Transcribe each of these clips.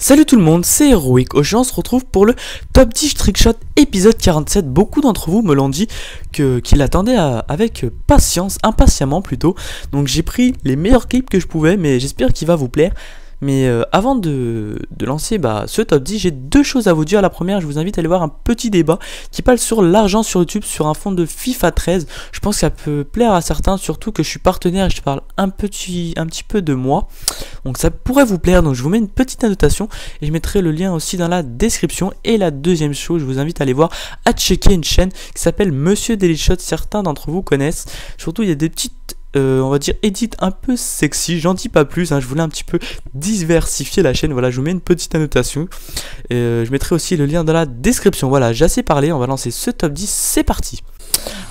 Salut tout le monde, c'est Heroic. Aujourd'hui on se retrouve pour le Top 10 Trickshot épisode 47. Beaucoup d'entre vous me l'ont dit qu'ils l'attendaient avec patience, impatiemment plutôt. Donc j'ai pris les meilleurs clips que je pouvais, mais j'espère qu'il va vous plaire. Mais avant de lancer ce top 10, j'ai deux choses à vous dire. La première, je vous invite à aller voir un petit débat qui parle sur l'argent sur YouTube sur un fond de FIFA 13. Je pense que ça peut plaire à certains, surtout que je suis partenaire et je parle un petit peu de moi. Donc ça pourrait vous plaire, donc je vous mets une petite annotation et je mettrai le lien aussi dans la description. Et la deuxième chose, je vous invite à aller voir, à checker une chaîne qui s'appelle Monsieur Dailyshot. Certains d'entre vous connaissent. Surtout, il y a des petites on va dire edit un peu sexy, j'en dis pas plus, hein, je voulais un petit peu diversifier la chaîne, voilà, je vous mets une petite annotation, je mettrai aussi le lien dans la description. Voilà, j'ai assez parlé, on va lancer ce top 10, c'est parti.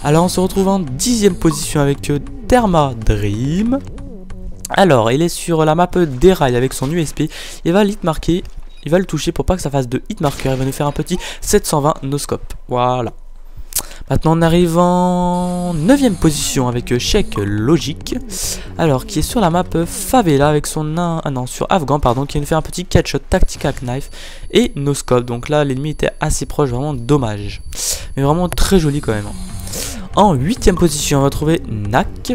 Alors on se retrouve en 10e position avec Therma Dream. Alors il est sur la map des rails avec son USP, il va l'hitmarker, il va le toucher pour pas que ça fasse de hitmarker, il va nous faire un petit 720 no scope, voilà. Maintenant on arrive en 9e position avec Check Logic. Alors qui est sur la map Favela avec son sur Afghan pardon, qui nous fait un petit catch-shot tactical knife et no scope. Donc là l'ennemi était assez proche, vraiment dommage. Mais vraiment très joli quand même. En 8e position on va trouver Nak.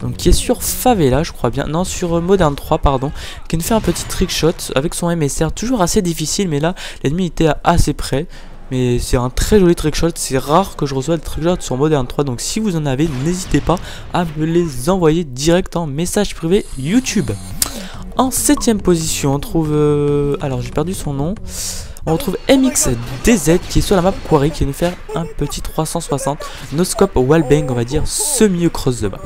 Donc qui est sur Favela je crois bien, non sur Modern 3 pardon, qui nous fait un petit trickshot avec son MSR, toujours assez difficile mais là l'ennemi était assez près. Mais c'est un très joli trickshot, c'est rare que je reçoive des trickshots sur Modern 3, donc si vous en avez, n'hésitez pas à me les envoyer direct en message privé YouTube. En 7e position, on trouve, alors j'ai perdu son nom, on retrouve MXDZ qui est sur la map Quarry, qui va nous faire un petit 360 no scope wallbang, on va dire semi-cross the map.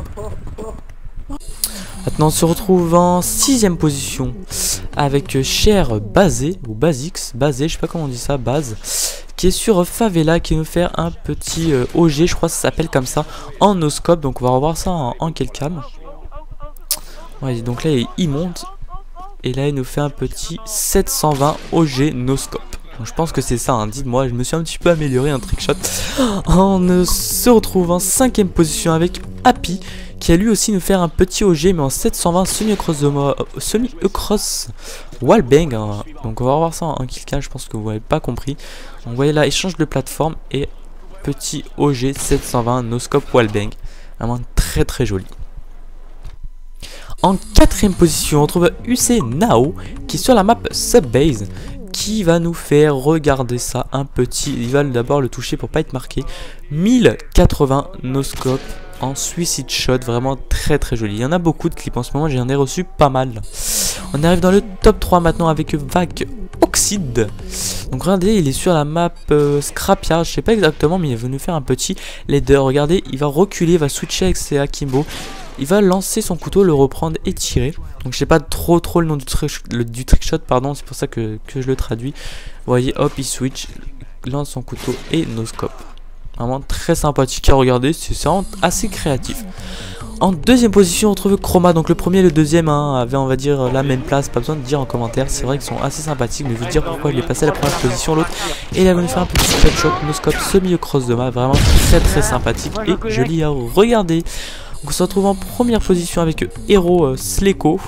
Maintenant on se retrouve en 6e position avec Cher Basé, ou Basix, Basé, je sais pas comment on dit ça, Base, qui est sur Favela, qui nous fait un petit OG, je crois que ça s'appelle comme ça, en no scope. Donc on va revoir ça en quel cam. Ouais, donc là il monte, et là il nous fait un petit 720 OG no scope. Donc, je pense que c'est ça, hein. Dites-moi, je me suis un petit peu amélioré un trickshot. On se retrouve en 5e position avec Happy, qui a lui aussi nous faire un petit OG mais en 720 semi-cross wallbang, hein. Donc on va revoir ça en killcam, je pense que vous n'avez pas compris. Donc vous voyez là, échange de plateforme et petit OG 720 no scope wallbang, vraiment très très joli. En 4e position on trouve UC Nao qui est sur la map Subbase, qui va nous faire regarder ça un petit, il va d'abord le toucher pour pas être marqué, 1080 no scope en suicide shot, vraiment très très joli. Il y en a beaucoup de clips en ce moment, j'en ai reçu pas mal. On arrive dans le top 3 maintenant avec Vac Oxide. Donc regardez, il est sur la map Scrapyard, je sais pas exactement, mais il va nous faire un petit leader. Regardez, il va reculer, il va switcher avec ses akimbo, il va lancer son couteau, le reprendre et tirer. Donc je sais pas trop le nom du trickshot, pardon, c'est pour ça que je le traduis. Vous voyez, hop, il switch, lance son couteau et no scope. Vraiment très sympathique à regarder, c'est vraiment assez créatif. En 2e position on trouve Chroma, donc le premier et le deuxième avaient on va dire la même place, pas besoin de dire en commentaire, c'est vrai qu'ils sont assez sympathiques, mais vous dire pourquoi je l'ai passé à la première position, l'autre, et il a voulu faire un petit catch-shot, no scope, semi-cross de map, vraiment très sympathique et joli à regarder. Donc on se retrouve en première position avec Hero Sleko,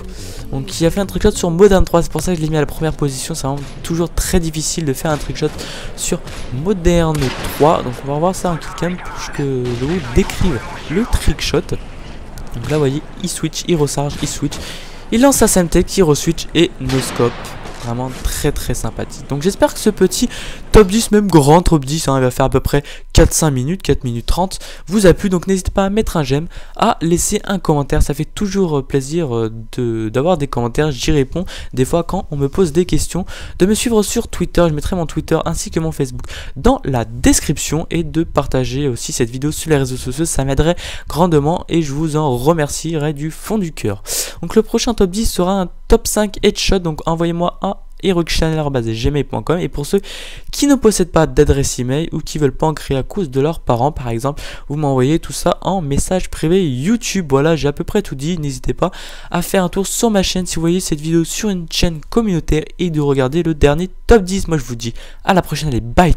donc qui a fait un trickshot sur Modern 3, c'est pour ça que je l'ai mis à la première position. C'est vraiment toujours très difficile de faire un trickshot sur Modern 3. Donc on va revoir ça en killcam pour que je vous décrive le trickshot. Donc là vous voyez, il switch, il recharge, il switch, il lance sa Semtech, il re-switch et no scope. Vraiment très sympathique. Donc j'espère que ce petit top 10, même grand top 10, il va faire à peu près 4-5 minutes, 4 minutes 30, vous a plu. Donc n'hésitez pas à mettre un j'aime, à laisser un commentaire, ça fait toujours plaisir d'avoir des commentaires, j'y réponds des fois quand on me pose des questions, de me suivre sur Twitter, je mettrai mon Twitter ainsi que mon Facebook dans la description, et de partager aussi cette vidéo sur les réseaux sociaux, ça m'aiderait grandement et je vous en remercierai du fond du cœur. Donc le prochain top 10 sera un top 5 headshot, donc envoyez-moi un heroicchannel@gmail.com. Et pour ceux qui ne possèdent pas d'adresse email ou qui veulent pas en créer à cause de leurs parents par exemple, vous m'envoyez tout ça en message privé YouTube. Voilà, j'ai à peu près tout dit. N'hésitez pas à faire un tour sur ma chaîne si vous voyez cette vidéo sur une chaîne communautaire et de regarder le dernier top 10. Moi je vous dis à la prochaine, allez bye.